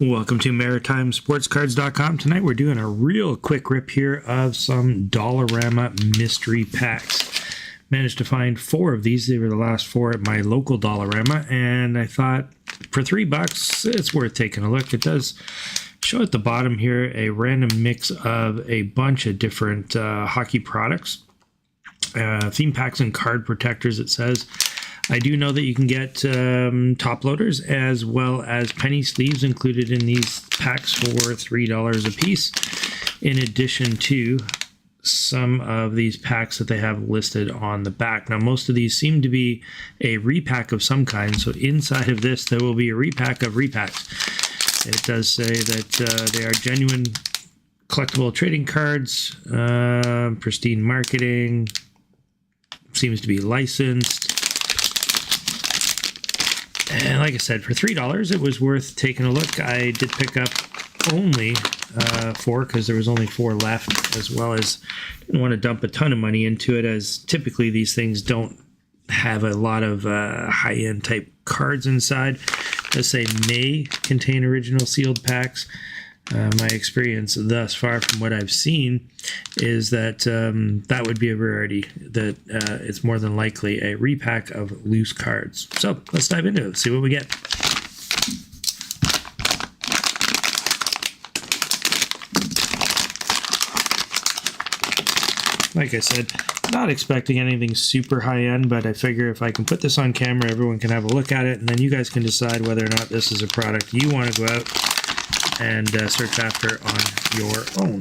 Welcome to MaritimeSportsCards.com. Tonight we're doing a real quick rip here of some Dollarama mystery packs. Managed to find 4 of these. They were the last 4 at my local Dollarama, and I thought for $3 it's worth taking a look. It does show at the bottom here a random mix of a bunch of different hockey products. Theme packs and card protectors, it says. I do know that you can get top loaders as well as penny sleeves included in these packs for $3 a piece, in addition to some of these packs that they have listed on the back. Now, most of these seem to be a repack of some kind, so inside of this there will be a repack of repacks. It does say that they are genuine collectible trading cards, pristine marketing, seems to be licensed. And like I said, for $3, it was worth taking a look. I did pick up only 4 because there was only 4 left, as well as didn't want to dump a ton of money into it, as typically these things don't have a lot of high-end type cards inside. Let's say may contain original sealed packs. My experience thus far from what I've seen is that that would be a rarity, that it's more than likely a repack of loose cards. So let's dive into it, see what we get. Like I said, not expecting anything super high-end, but I figure if I can put this on camera, everyone can have a look at it, and then you guys can decide whether or not this is a product you want to go out and search after on your own.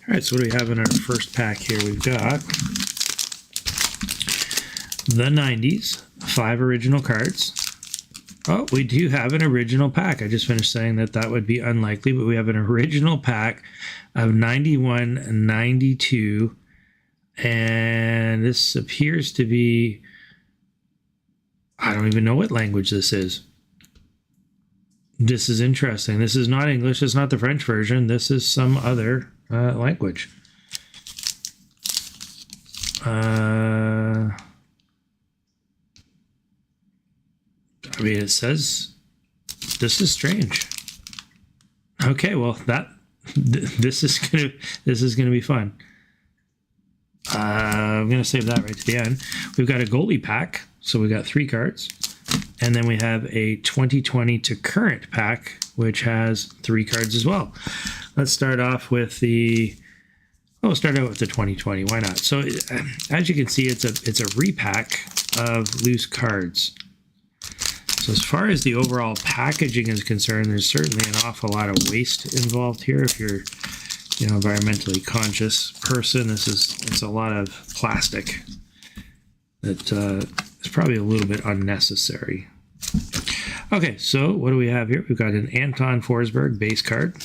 All right, so what do we have in our first pack here? We've got the 90s, 5 original cards. Oh, we do have an original pack. I just finished saying that that would be unlikely, but we have an original pack of 91, 92, and this appears to be, I don't even know what language this is. This is interesting. This is not English. It's not the French version. This is some other language. I mean, it says this is strange. Okay, well this is gonna be fun. I'm gonna save that right to the end. We've got a goalie pack, so we got 3 cards. And then we have a 2020 to current pack, which has 3 cards as well. Let's start off with the, we'll start out with the 2020. Why not? So as you can see, it's a repack of loose cards. So as far as the overall packaging is concerned, there's certainly an awful lot of waste involved here. If you're, environmentally conscious person, it's a lot of plastic that is probably a little bit unnecessary. Okay, so what do we have here? We've got an Anton Forsberg base card.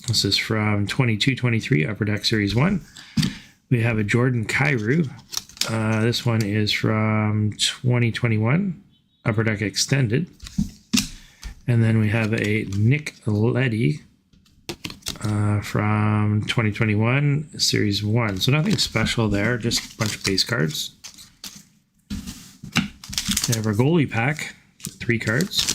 This is from 22-23 Upper Deck Series 1. We have a Jordan Kyrou. This one is from 2021 Upper Deck Extended. And then we have a Nick Leddy from 2021 Series 1. So nothing special there, just a bunch of base cards. We have our goalie pack, 3 cards.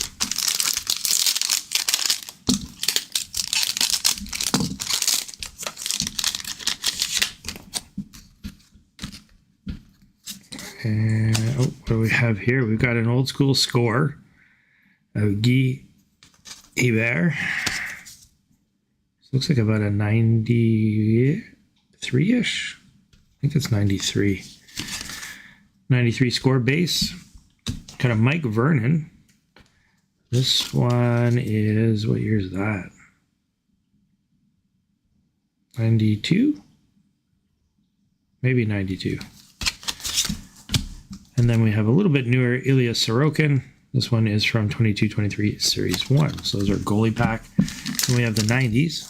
And what do we have here? We've got an old school score of Guy Hebert. Looks like about a 93-ish. I think it's 93. 93 score base. Got a Mike Vernon. This one is, what year is that? 92? Maybe 92. And then we have a little bit newer Ilya Sorokin. This one is from 22-23 Series 1. So those are goalie pack. And we have the 90s.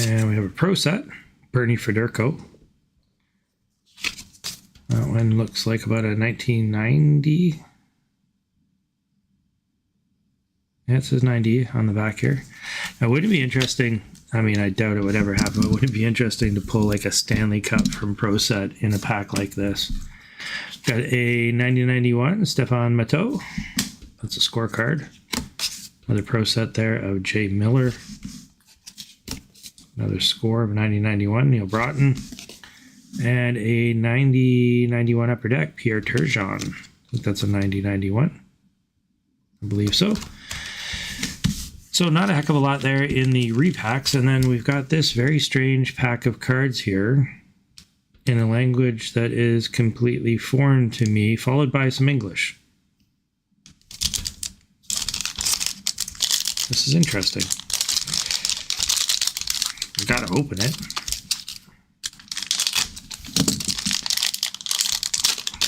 And we have a Pro Set, Bernie Federko. That one looks like about a 1990. Yeah, it says 90 on the back here. Now, would it be interesting? I mean, I doubt it would ever happen, but would it be interesting to pull like a Stanley Cup from Pro Set in a pack like this? Got a 9091 Stefan Matteau. That's a scorecard. Another Pro Set there of Jay Miller. Another score of 9091 Neil Broughton. And a 9091 Upper Deck Pierre Turgeon. I think that's a 9091. I believe so. So not a heck of a lot there in the repacks. And then we've got this very strange pack of cards here in a language that is completely foreign to me, followed by some English. This is interesting. I gotta open it.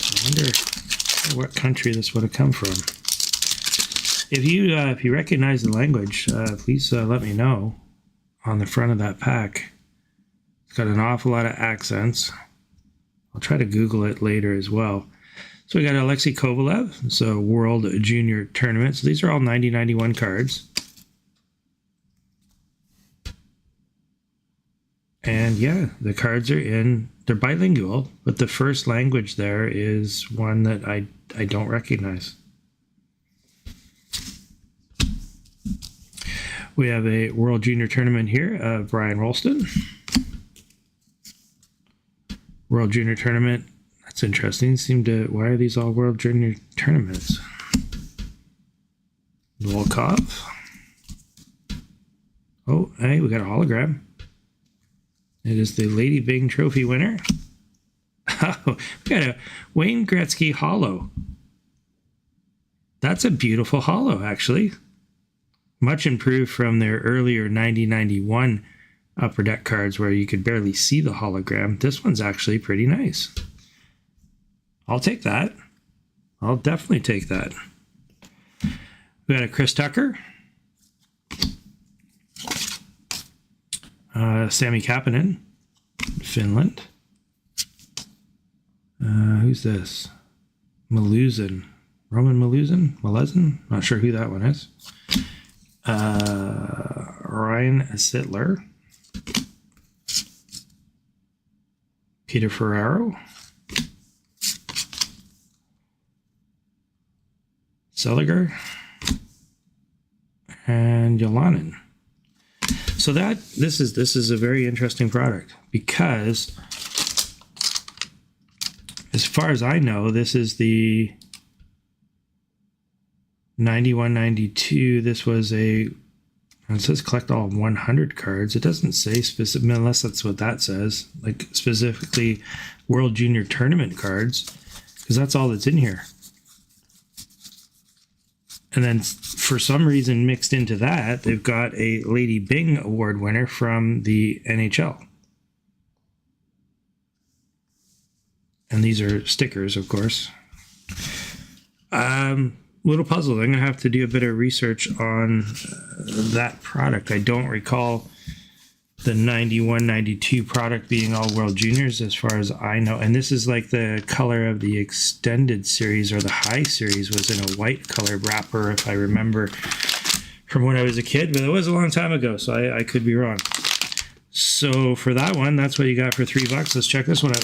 I wonder what country this would have come from. If you recognize the language, please let me know on the front of that pack. It's got an awful lot of accents. I'll try to Google it later as well. So we got Alexei Kovalev. It's a World Junior Tournament. So these are all 90-91 cards. And yeah, the cards are they're bilingual, but the first language there is one that I don't recognize. We have a World Junior Tournament here of Brian Rolston. World Junior Tournament, that's interesting. Why are these all World Junior Tournaments? Volkov. Oh, hey, we got a hologram. It is the Lady Bing Trophy winner. Oh, we got a Wayne Gretzky holo. That's a beautiful holo, actually. Much improved from their earlier 90-91 Upper Deck cards where you could barely see the hologram. This one's actually pretty nice. I'll take that. I'll definitely take that. We got a Chris Tucker. Sami Kapanen, Finland. Who's this? Maluzin. Roman Maluzin? Not sure who that one is. Ryan Sittler. Peter Ferraro. Seliger. And Yolanen. So this is a very interesting product because as far as I know, this is the 91-92. This was it says collect all 100 cards. It doesn't say specific, unless that's what that says, like specifically World Junior Tournament cards, because that's all that's in here. And then for some reason mixed into that, they've got a Lady Bing Award winner from the NHL. And these are stickers, of course. Little puzzled. I'm going to have to do a bit of research on that product. I don't recall the 91-92 product being all World Juniors as far as I know. And this is like the color of the extended series, or the high series was in a white color wrapper, if I remember from when I was a kid, but it was a long time ago, so I could be wrong. So for that one, that's what you got for $3. Let's check this one out.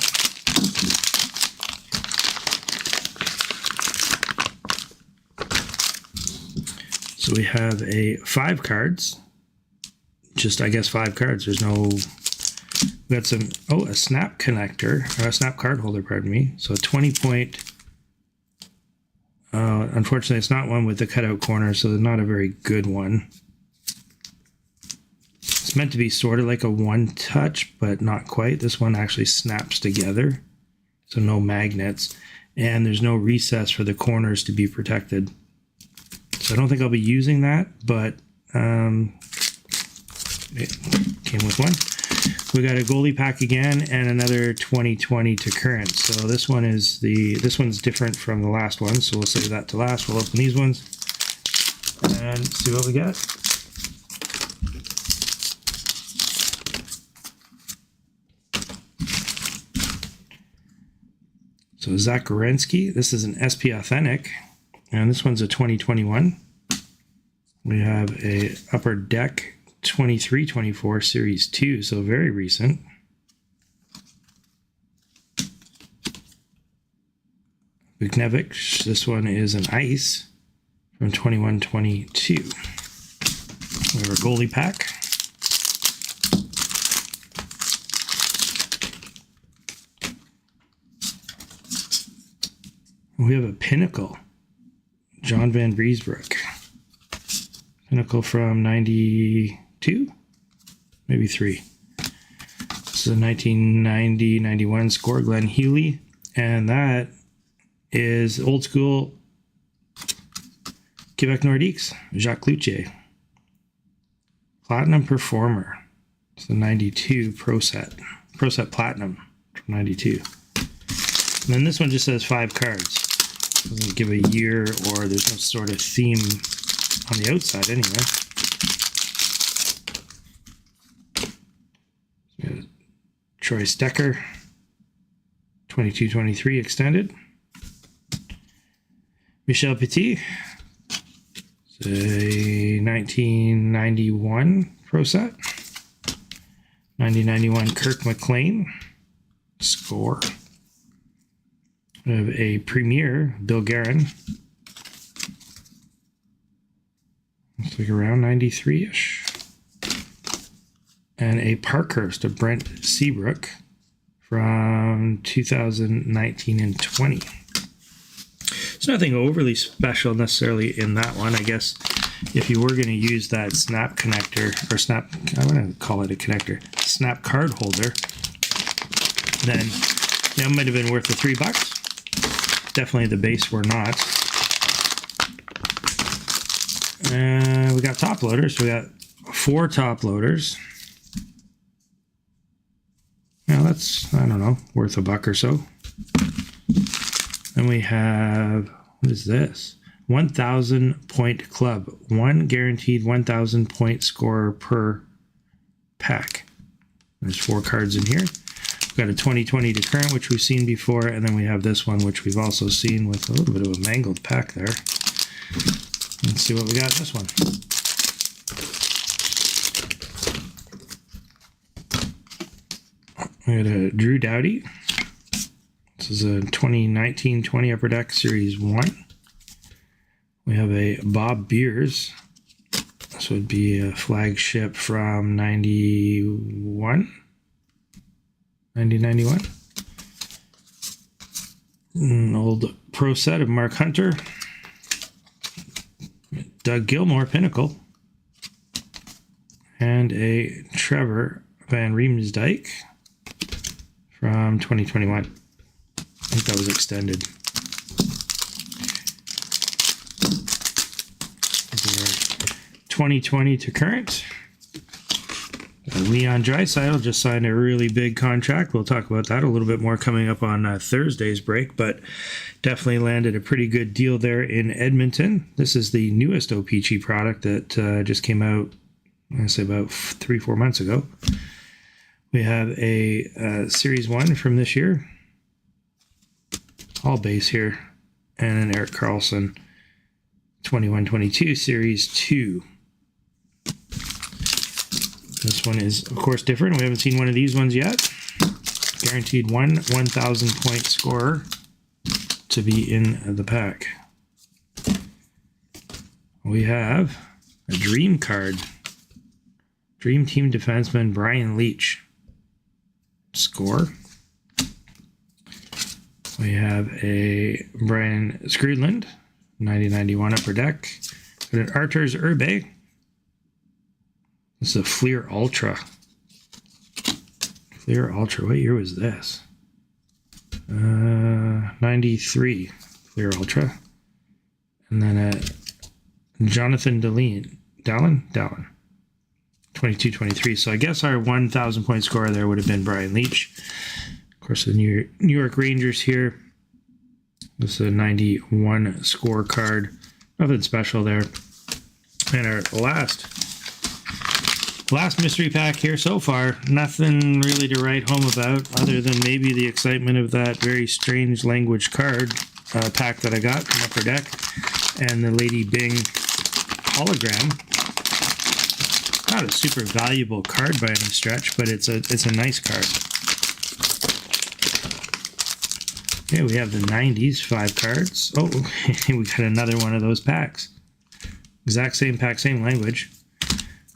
So we have 5 cards. Just, I guess, 5 cards. There's no... We got some... Oh, a snap connector. Or a snap card holder, pardon me. So a 20-point... unfortunately, it's not one with the cutout corner, so not a very good one. It's meant to be sort of like a one-touch, but not quite. This one actually snaps together. So no magnets. And there's no recess for the corners to be protected. So I don't think I'll be using that, but... it came with one. We got a goalie pack again and another 2020 to current. So this one's different from the last one, so we'll save that to last. We'll open these ones and see what we get. So Zach Werenski, this is an SP Authentic, and this one's a 2021. We have a Upper Deck 23-24 Series 2, so very recent. Buchnevich, this one is an ice from 21-22. We have our goalie pack. We have a Pinnacle, John Van Vriesbroek. Pinnacle from 92, maybe 3. This is a 1990-91 score, Glenn Healy, and that is old school Quebec Nordiques, Jacques Cloutier. Platinum Performer. It's the 92 Pro Set Platinum from 92. And then this one just says 5 cards. Doesn't give a year, or there's no sort of theme on the outside anyway. Troy Stecker, 22-23 extended. Michel Petit, it's a 1991 Pro Set. 1991 Kirk McLean score. We have a Premier Bill Guerin. Looks like around 93-ish. And a Parkhurst of Brent Seabrook from 2019 and 20. There's nothing overly special necessarily in that one. I guess if you were going to use that snap connector, or snap, I want to call it a connector, snap card holder, then that might have been worth the $3. Definitely the base were not. We got top loaders. We got 4 top loaders. Now that's, I don't know, worth $1 or so. Then we have, what is this? 1,000 point club. One guaranteed 1,000 point scorer per pack. There's 4 cards in here. We've got a 2020 to current, which we've seen before, and then we have this one, which we've also seen with a little bit of a mangled pack there. Let's see what we got in this one. We got a Drew Doughty. This is a 2019-20 Upper Deck Series 1. We have a Bob Beers. This would be a flagship from 91. 1991. An old Pro Set of Mark Hunter. Doug Gilmore Pinnacle. And a Trevor Van Riemsdyk from 2021. I think that was extended. 2020 to current. Leon Draisaitl just signed a really big contract. We'll talk about that a little bit more coming up on Thursday's break, but definitely landed a pretty good deal there in Edmonton. This is the newest OPG product that just came out, I say about 3-4 months ago. We have a Series 1 from this year. All base here. And an Erik Karlsson 21-22 Series 2. This one is, of course, different. We haven't seen one of these ones yet. Guaranteed 1,000 point scorer to be in the pack. We have a Dream card. Dream Team defenseman Brian Leetch. Score. We have a Brian Skrudland, 90-91 Upper Deck. We got an Arturs Urbe. This is a Fleer Ultra. Fleer Ultra. What year was this? 93 Fleer Ultra. And then a Jonathan Dallin. 22-23. So I guess our 1,000 point scorer there would have been Brian Leetch. Of course, the New York Rangers here. This is a 91 scorecard. Nothing special there. And our last mystery pack here so far. Nothing really to write home about other than maybe the excitement of that very strange language card pack that I got from Upper Deck and the Lady Bing hologram. Not a super valuable card by any stretch, but it's a nice card. Okay, we have the 90s, 5 cards. Oh, we got another one of those packs. Exact same pack, same language.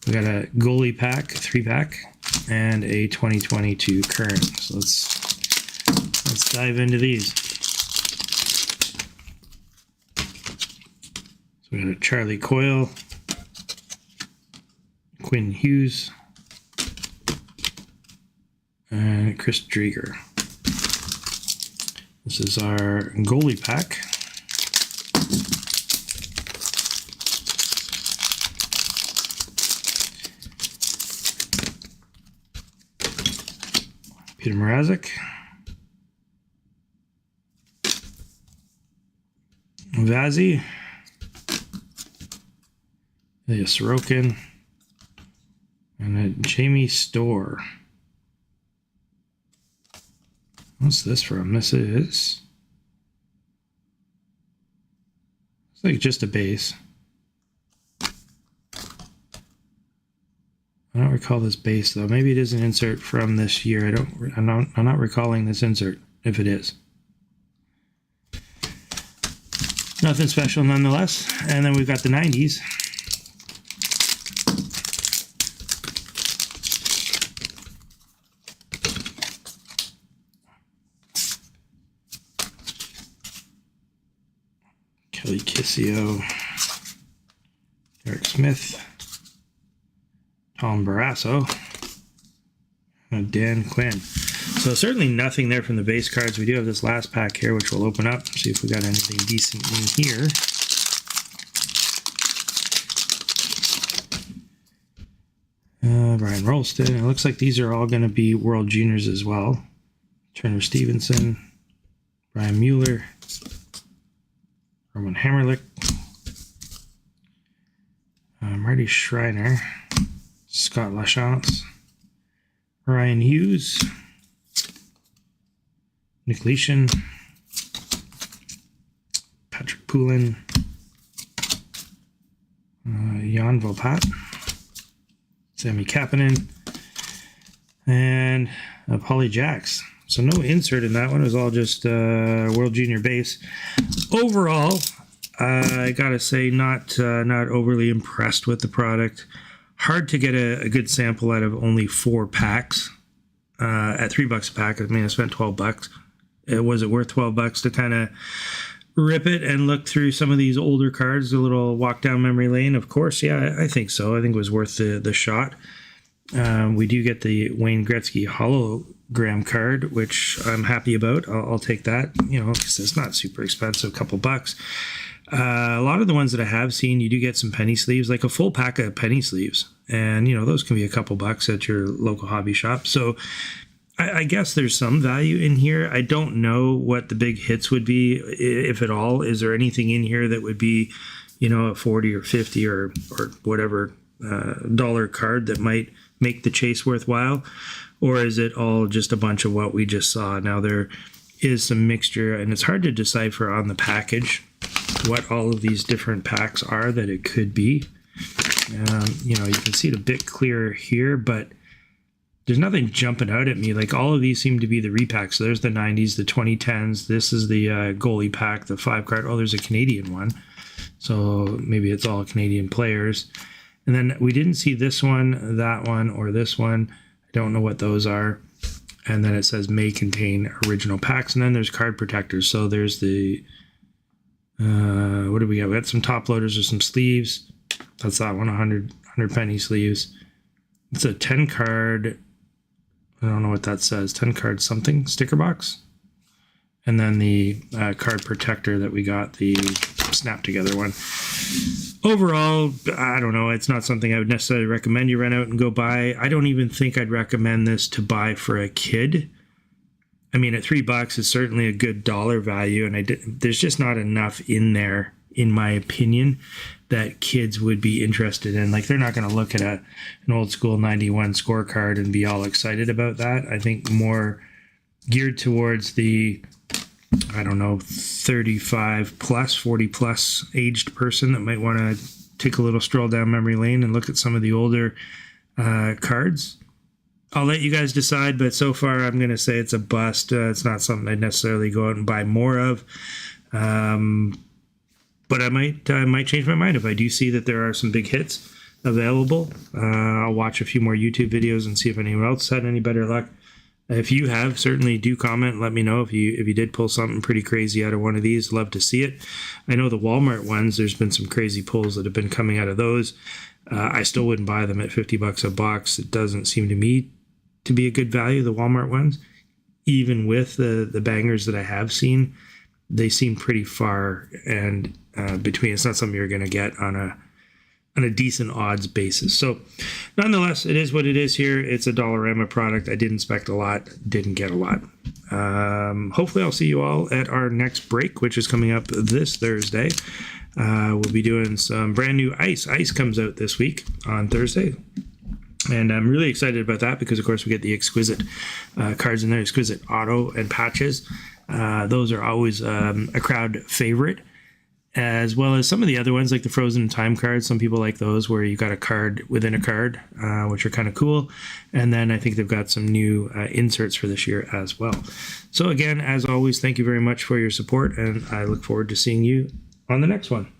We got a goalie pack, 3-pack, and a 2022 current. So let's dive into these. So we got a Charlie Coyle, Quinn Hughes, and Chris Drieger. This is our goalie pack. Peter Mrazek, Vazzy, Ilya Sorokin, and a Jamie Storr. What's this from? This is... It's like just a base. I don't recall this base though. Maybe it is an insert from this year. I'm not recalling this insert if it is. Nothing special nonetheless. And then we've got the 90s. Kelly Kissio, Derek Smith, Tom Barrasso, and Dan Quinn. So certainly nothing there from the base cards. We do have this last pack here, which we'll open up, see if we got anything decent in here. Brian Rolston. It looks like these are all going to be World Juniors as well. Turner Stevenson, Brian Mueller, Roman Hammerlick, Marty Schreiner, Scott Lachance, Ryan Hughes, Nick Leishon, Patrick Poulin, Jan Volpat, Sammy Kapanen, and Paulie Jacks. So no insert in that one. It was all just World Junior base. Overall, I gotta say, not overly impressed with the product. Hard to get a good sample out of only 4 packs at $3 a pack. I mean, I spent $12. Was it worth $12 to kind of rip it and look through some of these older cards, a little walk down memory lane? Of course, yeah, I think so. I think it was worth the shot. We do get the Wayne Gretzky hologram card, which I'm happy about. I'll take that, because it's not super expensive, a couple bucks. A lot of the ones that I have seen, you do get some penny sleeves, like a full pack of penny sleeves. And, those can be a couple bucks at your local hobby shop. So I guess there's some value in here. I don't know what the big hits would be, if at all. Is there anything in here that would be, a 40 or 50 or whatever dollar card that might make the chase worthwhile? Or is it all just a bunch of what we just saw? Now, there is some mixture, and it's hard to decipher on the package what all of these different packs are that it could be. You can see it a bit clearer here, but there's nothing jumping out at me. Like, all of these seem to be the repacks. So there's the 90s, the 2010s. This is the goalie pack, the 5-card. Oh, there's a Canadian one. So maybe it's all Canadian players. And then we didn't see this one, that one, or this one. I don't know what those are. And then it says may contain original packs. And then there's card protectors. So there's the, what do we got? We got some top loaders or some sleeves. That's that one, 100 penny sleeves. It's a 10 card. I don't know what that says. 10 card something sticker box. And then the card protector that we got, the snap together one. Overall, I don't know. It's not something I would necessarily recommend you run out and go buy. I don't even think I'd recommend this to buy for a kid. I mean, at $3 is certainly a good dollar value, and there's just not enough in there, in my opinion, that kids would be interested in. Like, they're not going to look at an old school 91 scorecard and be all excited about that. I think more geared towards the, 35 plus, 40 plus aged person that might want to take a little stroll down memory lane and look at some of the older cards. I'll let you guys decide, but so far I'm going to say it's a bust. It's not something I'd necessarily go out and buy more of. But I might change my mind if I do see that there are some big hits available. I'll watch a few more YouTube videos and see if anyone else had any better luck. If you have, certainly do comment. Let me know if you did pull something pretty crazy out of one of these. Love to see it. I know the Walmart ones, there's been some crazy pulls that have been coming out of those. I still wouldn't buy them at $50 a box. It doesn't seem to me to be a good value, the Walmart ones. Even with the bangers that I have seen, they seem pretty far and between. It's not something you're going to get on a decent odds basis. So nonetheless, it is what it is here. It's a Dollarama product. I did inspect a lot, didn't get a lot. Hopefully I'll see you all at our next break, which is coming up this Thursday. We'll be doing some brand new ice. Ice comes out this week on Thursday. And I'm really excited about that because, of course, we get the exquisite cards in there, exquisite auto and patches. Those are always a crowd favorite, as well as some of the other ones like the Frozen Time cards. Some people like those where you got a card within a card, which are kind of cool. And then I think they've got some new inserts for this year as well. So again, as always, thank you very much for your support, and I look forward to seeing you on the next one.